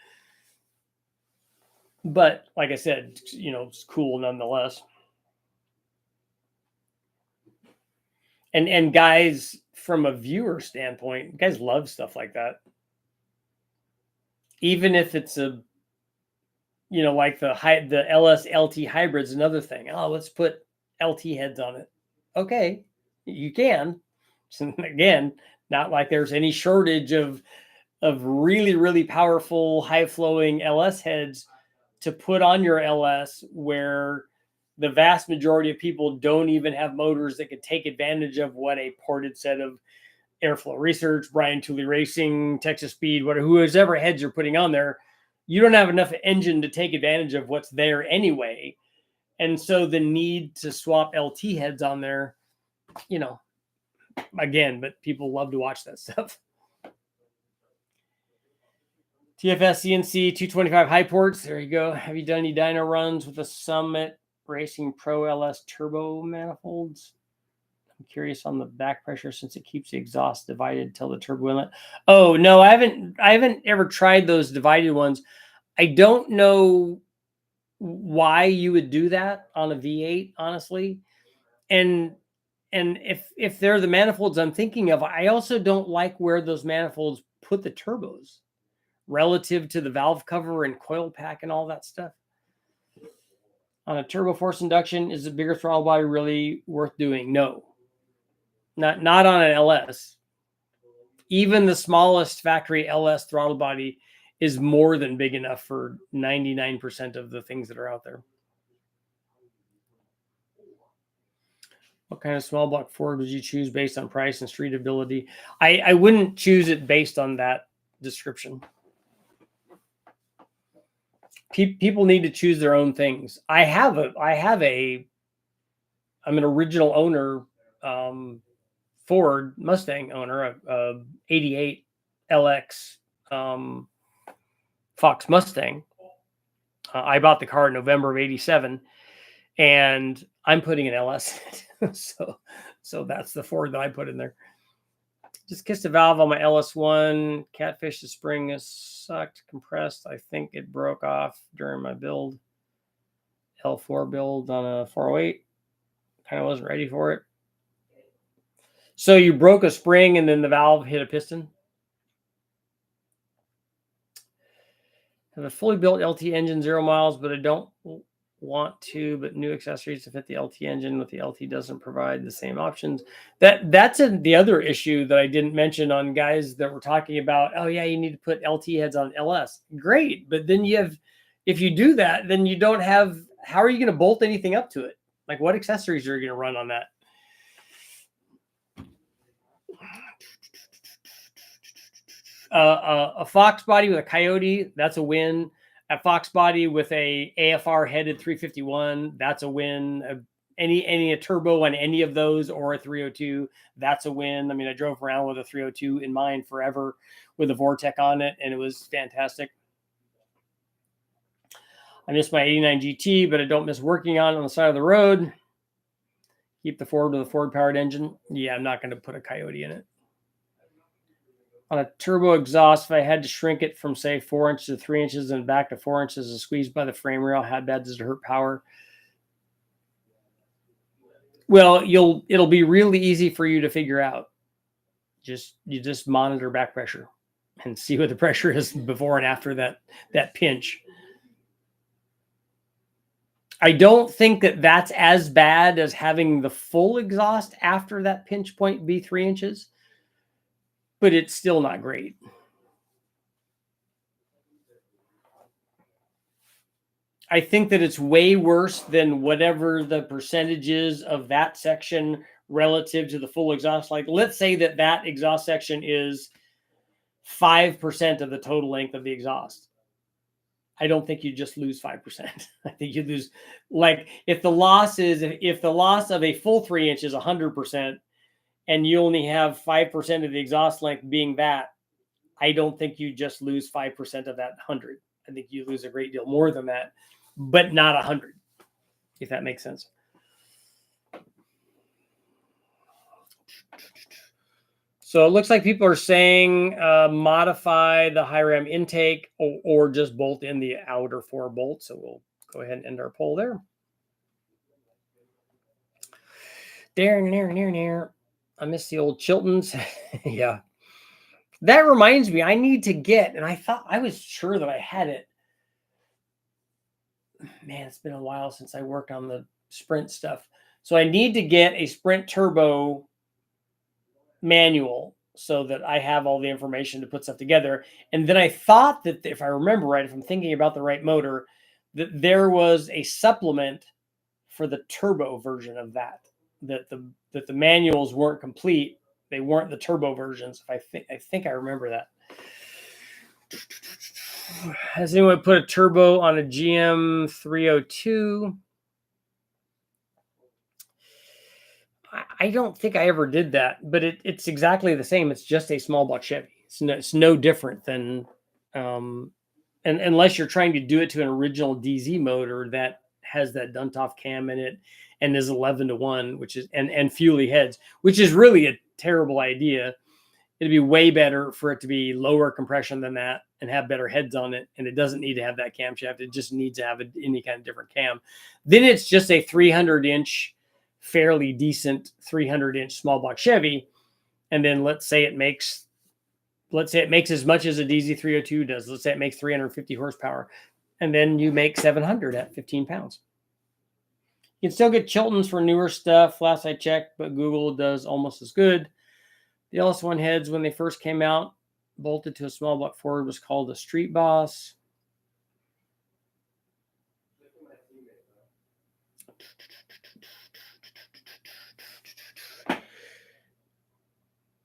But like I said, it's cool nonetheless. And guys, from a viewer standpoint, guys love stuff like that. Even if it's a, like the LS LT hybrid's another thing. Oh, let's put LT heads on it. Okay, you can. So again, not like there's any shortage of really, really powerful, high flowing LS heads to put on your LS, where the vast majority of people don't even have motors that could take advantage of what a ported set of Airflow Research, Brian Tooley Racing, Texas Speed, whoever heads you're putting on there, you don't have enough engine to take advantage of what's there anyway. And so the need to swap LT heads on there, again, but people love to watch that stuff. TFS CNC 225 high ports. There you go. Have you done any dyno runs with the Summit Racing Pro LS turbo manifolds? I'm curious on the back pressure since it keeps the exhaust divided till the turbo inlet. Oh no, I haven't ever tried those divided ones. I don't know why you would do that on a V8, honestly. And if they're the manifolds I'm thinking of, I also don't like where those manifolds put the turbos relative to the valve cover and coil pack and all that stuff. On a turbo force induction, is a bigger throttle body really worth doing? No. Not on an LS. Even the smallest factory LS throttle body is more than big enough for 99% of the things that are out there. What kind of small block Ford would you choose based on price and street ability? I wouldn't choose it based on that description. People need to choose their own things. I'm an original owner, Ford Mustang owner, a 88 LX Fox Mustang. I bought the car in November of 87, and I'm putting an LS in it. So that's the Ford that I put in there. Just kissed a valve on my LS1. Catfish, the spring is sucked, compressed. I think it broke off during my build. L4 build on a 408. Kind of wasn't ready for it. So you broke a spring and then the valve hit a piston? Have a fully built LT engine, 0 miles, but I don't want to, but new accessories to fit the LT engine with the LT doesn't provide the same options. That's the other issue that I didn't mention on guys that were talking about, oh yeah, you need to put LT heads on LS. Great, but then if you do that, then you don't have, how are you going to bolt anything up to it? Like what accessories are you going to run on that? A Fox body with a Coyote, that's a win. A Fox body with a AFR headed 351, that's a win. A turbo on any of those or a 302, that's a win. I mean, I drove around with a 302 in mine forever with a Vortec on it, and it was fantastic. I miss my 89 GT, but I don't miss working on it on the side of the road. Keep the Ford with a Ford-powered engine. Yeah, I'm not going to put a Coyote in it. On a turbo exhaust, if I had to shrink it from say 4 inches to 3 inches and back to 4 inches and squeezed by the frame rail, how bad does it hurt power? Well, it'll be really easy for you to figure out. You just monitor back pressure and see what the pressure is before and after that pinch. I don't think that that's as bad as having the full exhaust after that pinch point be 3 inches, but it's still not great. I think that it's way worse than whatever the percentage is of that section relative to the full exhaust. Like, let's say that exhaust section is 5% of the total length of the exhaust. I don't think you just lose 5%. I think you lose, like, if the loss of a full 3 inch is 100% and you only have 5% of the exhaust length being that, I don't think you just lose 5% of that 100. I think you lose a great deal more than that, but not 100, if that makes sense. So it looks like people are saying modify the high ram intake or just bolt in the outer 4 bolts. So we'll go ahead and end our poll there. There. I miss the old Chiltons. Yeah. That reminds me, I need to get, and I thought I was sure that I had it. Man, it's been a while since I worked on the Sprint stuff. So I need to get a Sprint turbo manual so that I have all the information to put stuff together. And then I thought that if I remember right, if I'm thinking about the right motor, that there was a supplement for the turbo version of that the manuals weren't complete. They weren't the turbo versions. I think I remember that. Has anyone put a turbo on a GM 302? I don't think I ever did that, but it's exactly the same. It's just a small block Chevy. It's no different than, and unless you're trying to do it to an original DZ motor that has that Duntov cam in it and is 11-to-1, which is and Fuley heads, which is really a terrible idea. It'd be way better for it to be lower compression than that and have better heads on it. And it doesn't need to have that camshaft. It just needs to have any kind of different cam. Then it's just a 300-inch, fairly decent 300-inch small block Chevy. And then let's say it makes as much as a DZ302 does. Let's say it makes 350 horsepower. And then you make 700 at 15 pounds. You can still get Chiltons for newer stuff. Last I checked, but Google does almost as good. The LS1 heads, when they first came out, bolted to a small block Ford, was called a Street Boss.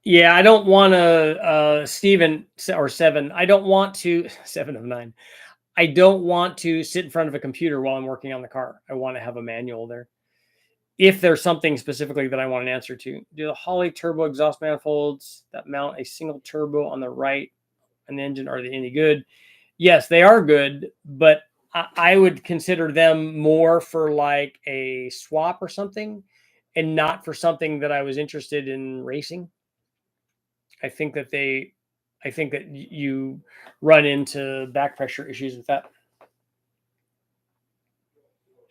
Yeah, I don't want to, Steven, or 7. I don't want to, 7 of 9. I don't want to sit in front of a computer while I'm working on the car. I want to have a manual there. If there's something specifically that I want an answer to. Do the Holley turbo exhaust manifolds that mount a single turbo on the right an engine, are they any good? Yes, they are good, but I would consider them more for like a swap or something and not for something that I was interested in racing. I think that you run into back pressure issues with that.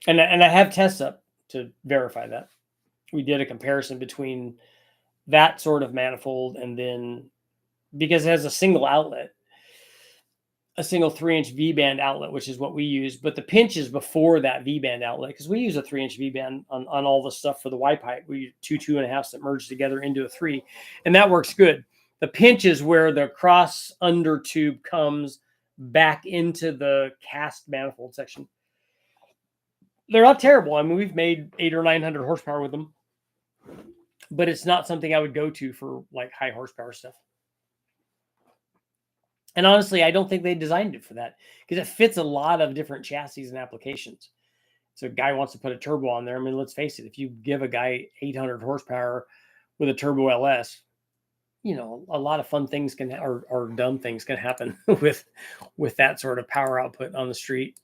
And I have tests up to verify that. We did a comparison between that sort of manifold and then, because it has a single outlet, a single 3-inch V-band outlet, which is what we use, but the pinch is before that V-band outlet, because we use a 3-inch V-band on all the stuff for the Y pipe. We use 2.5s that merge together into a 3, and that works good. The pinch is where the cross under tube comes back into the cast manifold section. They're not terrible. I mean, we've made 800 or 900 horsepower with them, but it's not something I would go to for like high horsepower stuff. And honestly, I don't think they designed it for that because it fits a lot of different chassis and applications. So a guy wants to put a turbo on there. I mean, let's face it. If you give a guy 800 horsepower with a turbo LS, you know, a lot of fun things can, or dumb things can happen with that sort of power output on the street.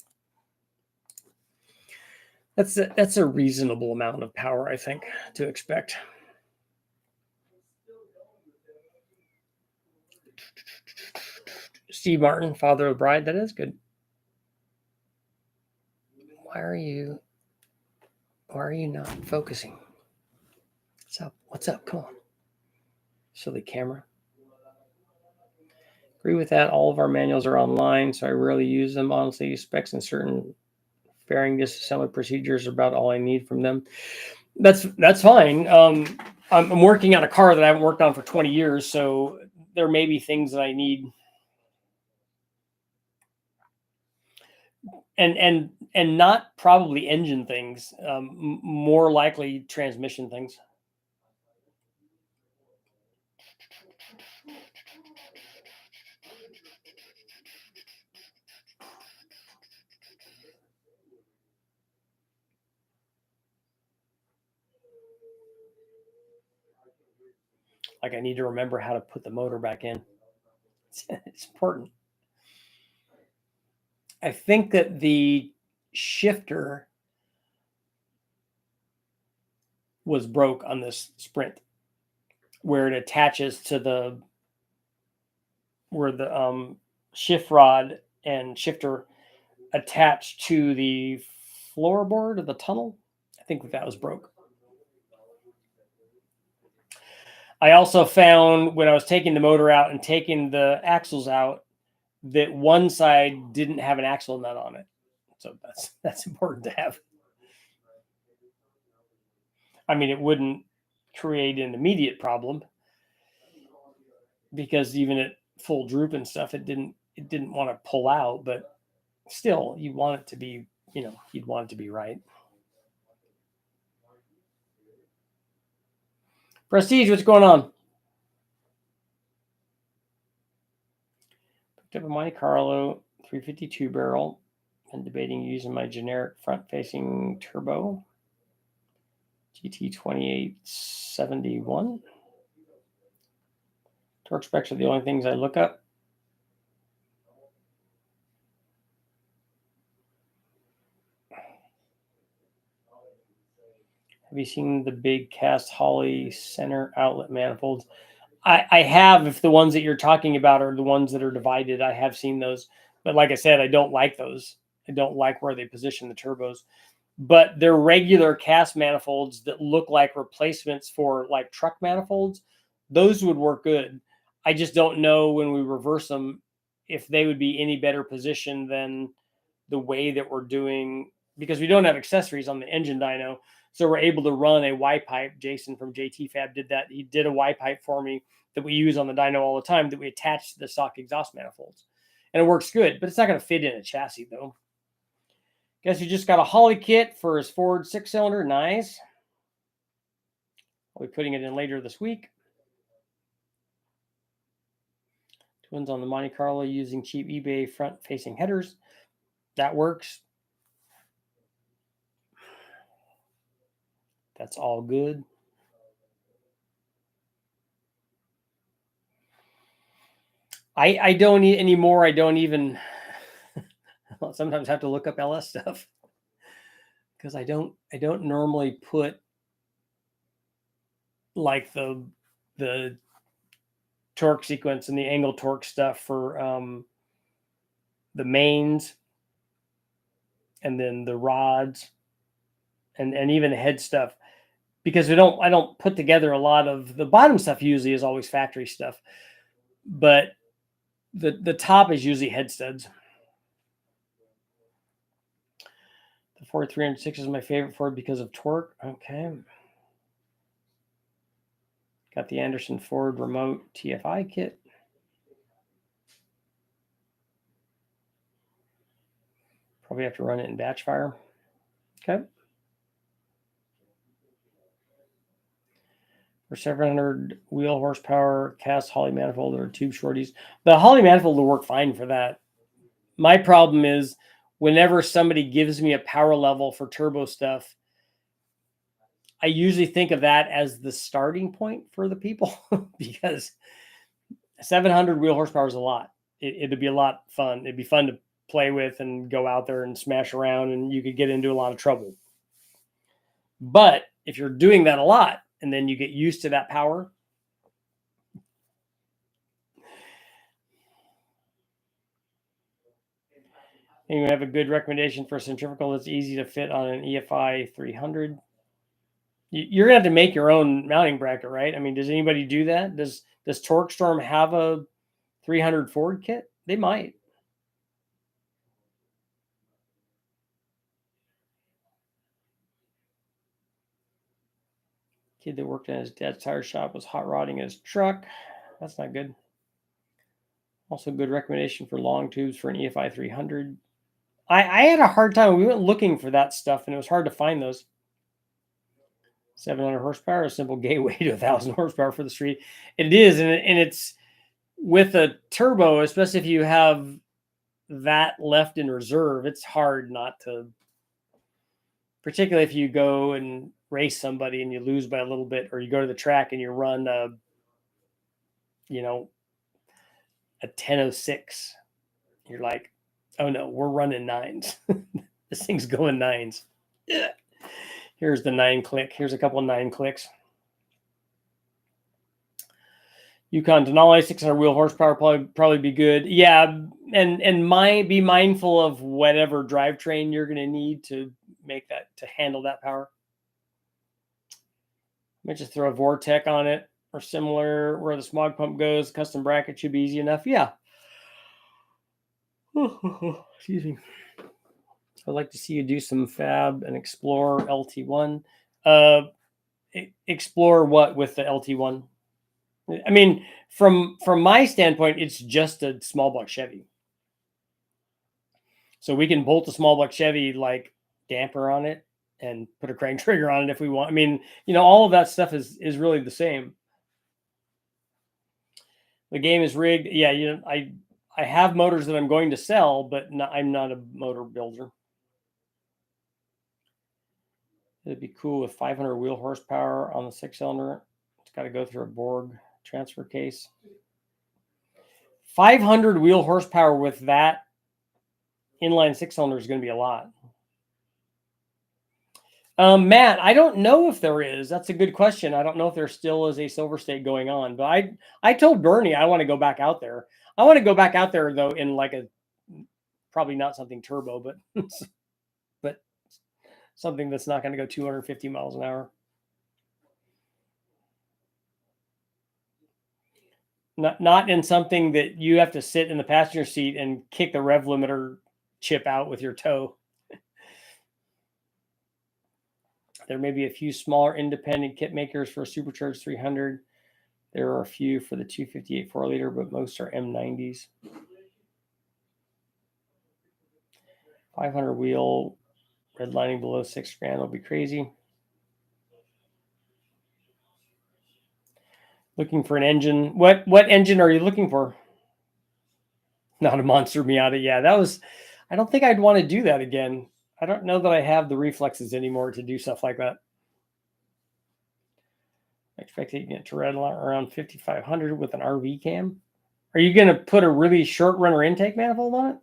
That's a reasonable amount of power, I think, to expect. Steve Martin, father of the bride. That is good. Why are you not focusing? What's up? What's up? Come on. Silly camera. Agree with that. All of our manuals are online, so I rarely use them. Honestly, specs and certain fairing disassembly procedures are about all I need from them. That's fine. I'm working on a car that I haven't worked on for 20 years, so there may be things that I need. And not probably engine things, more likely transmission things. Like I need to remember how to put the motor back in. It's important. I think that the shifter was broke on this Sprint, where it attaches to where the shift rod and shifter attached to the floorboard of the tunnel. I think that was broke. I also found when I was taking the motor out and taking the axles out that one side didn't have an axle nut on it. So that's important to have. I mean, it wouldn't create an immediate problem because even at full droop and stuff, it didn't want to pull out, but still you want it to be, you'd want it to be right. Prestige, what's going on? Picked up a Monte Carlo 352 barrel and debating using my generic front-facing turbo GT2871. Torque specs are the only things I look up. Have you seen the big cast Holley center outlet manifolds? I have. If the ones that you're talking about are the ones that are divided, I have seen those. But like I said, I don't like those. I don't like where they position the turbos. But they're regular cast manifolds that look like replacements for like truck manifolds. Those would work good. I just don't know when we reverse them if they would be any better positioned than the way that we're doing, because we don't have accessories on the engine dyno. So we're able to run a Y pipe. Jason from JT Fab did that. He did a Y pipe for me that we use on the dyno all the time that we attach to the stock exhaust manifolds. And it works good, but it's not going to fit in a chassis though. Guess he just got a Holley kit for his Ford 6-cylinder. Nice. I'll be putting it in later this week. Twins on the Monte Carlo using cheap eBay front-facing headers. That works. That's all good. I don't anymore. I don't even sometimes have to look up LS stuff because I don't normally put like the torque sequence and the angle torque stuff for the mains and then the rods and even the head stuff, because I don't put together a lot of the bottom stuff. Usually is always factory stuff, but the top is usually head studs. The Ford 306 is my favorite Ford because of torque. Okay. Got the Anderson Ford remote TFI kit. Probably have to run it in batch fire. Okay. For 700 wheel horsepower cast Holley manifold or tube shorties. The Holley manifold will work fine for that. My problem is whenever somebody gives me a power level for turbo stuff, I usually think of that as the starting point for the people because 700 wheel horsepower is a lot. It'd be a lot of fun. It'd be fun to play with and go out there and smash around, and you could get into a lot of trouble. But if you're doing that a lot and then you get used to that power, And you have a good recommendation for a centrifugal that's easy to fit on an EFI 300. You're gonna have to make your own mounting bracket, right? I mean, does anybody do that? Does TorqueStorm have a 300 Ford kit? They might. Kid that worked in his dad's tire shop was hot rodding his truck. That's not good. Also, good recommendation for long tubes for an EFI 300. I had a hard time. We went looking for that stuff, and it was hard to find those. 700 horsepower, a simple gateway to 1,000 horsepower for the street. It is, and it's with a turbo, especially if you have that left in reserve. It's hard not to, particularly if you go and race somebody and you lose by a little bit, or you go to the track and you run a 10:06. You're like, oh no, we're running nines. This thing's going nines. Yeah. Here's the 9-click. Here's a couple of 9-clicks. Yukon Denali 600 wheel horsepower probably be good. Yeah, and be mindful of whatever drivetrain you're going to need to make that, to handle that power. Might just throw a Vortec on it or similar. Where the smog pump goes, custom bracket should be easy enough. Yeah. Excuse me. I'd like to see you do some fab and explore LT1. Explore what with the LT1? I mean, from my standpoint, it's just a small block Chevy. So we can bolt a small block Chevy like damper on it and put a crank trigger on it if we want. I mean, all of that stuff is really the same. The game is rigged. Yeah, I have motors that I'm going to sell, but I'm not a motor builder. It'd be cool with 500 wheel horsepower on the 6-cylinder. It's got to go through a Borg transfer case. 500 wheel horsepower with that inline 6-cylinder is going to be a lot. Matt, I don't know if there is. That's a good question. I don't know if there still is a Silver State going on, but I told Bernie I want to go back out there. I want to go back out there though in like a, probably not something turbo, but but something that's not going to go 250 miles an hour. Not in something that you have to sit in the passenger seat and kick the rev limiter chip out with your toe. There may be a few smaller independent kit makers for a supercharged 300. There are a few for the 258 4-liter, but most are M90s. 500 wheel redlining below $6,000 will be crazy. Looking for an engine. What engine are you looking for? Not a Monster Miata. Yeah, that was. I don't think I'd want to do that again. I don't know that I have the reflexes anymore to do stuff like that. I expect to get to run around 5,500 with an RV cam. Are you going to put a really short runner intake manifold on it?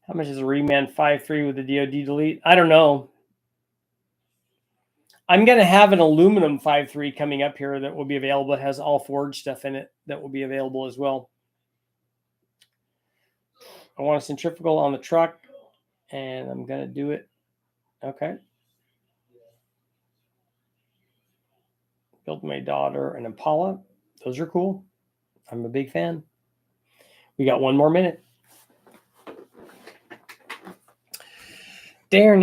How much is a Reman 5.3 with the DOD delete? I don't know. I'm going to have an aluminum 5.3 coming up here that will be available. It has all forged stuff in it that will be available as well. I want a centrifugal on the truck, and I'm going to do it. Okay. Built my daughter an Impala. Those are cool. I'm a big fan. We got one more minute. There.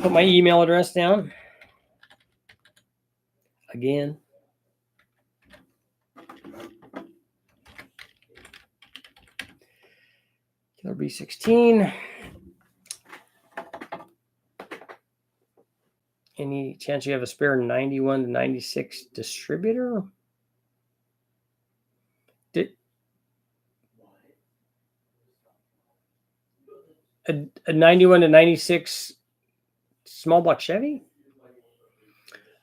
Put my email address down. Again. Killer B16. Any chance you have a spare 91 to 96 distributor? A 91 to 96 small block Chevy?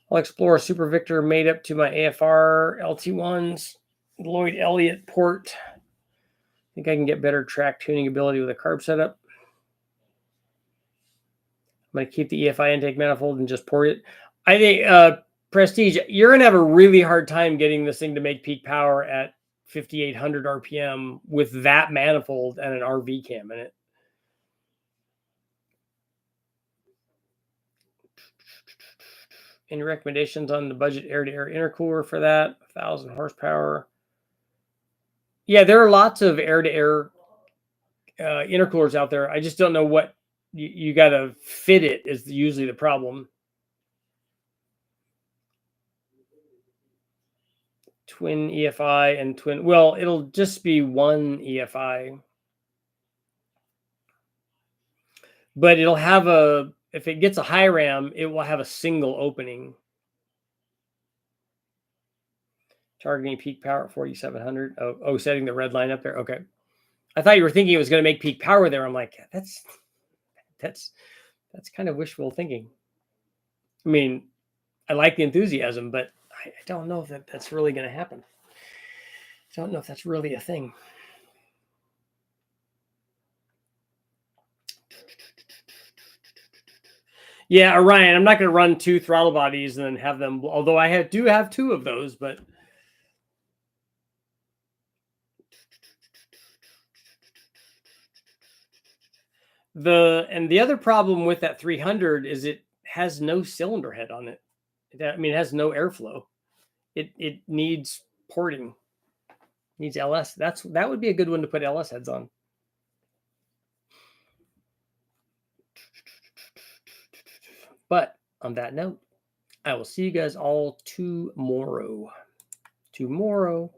I'll explore a Super Victor made up to my AFR LT1's Lloyd Elliott port. I think I can get better track tuning ability with a carb setup. I'm going to keep the EFI intake manifold and just port it. I think, Prestige, you're going to have a really hard time getting this thing to make peak power at 5,800 RPM with that manifold and an RV cam in it. Any recommendations on the budget air-to-air intercooler for that? 1,000 horsepower. Yeah, there are lots of air-to-air intercoolers out there. I just don't know what you got to fit it is usually the problem. Twin EFI and twin. Well, it'll just be one EFI, but it'll have a. If it gets a high ram, it will have a single opening. Targeting peak power at 4,700. Oh, setting the red line up there. Okay. I thought you were thinking it was going to make peak power there. I'm like, that's kind of wishful thinking. I mean, I like the enthusiasm, but I don't know if that's really going to happen. I don't know if that's really a thing. Yeah, Orion, I'm not going to run 2 throttle bodies and then have them, although I do have 2 of those, but the other problem with that 300 is it has no cylinder head on it. I mean, it has no airflow. It needs porting. It needs LS. That would be a good one to put LS heads on. But on that note, I will see you guys all tomorrow. Tomorrow.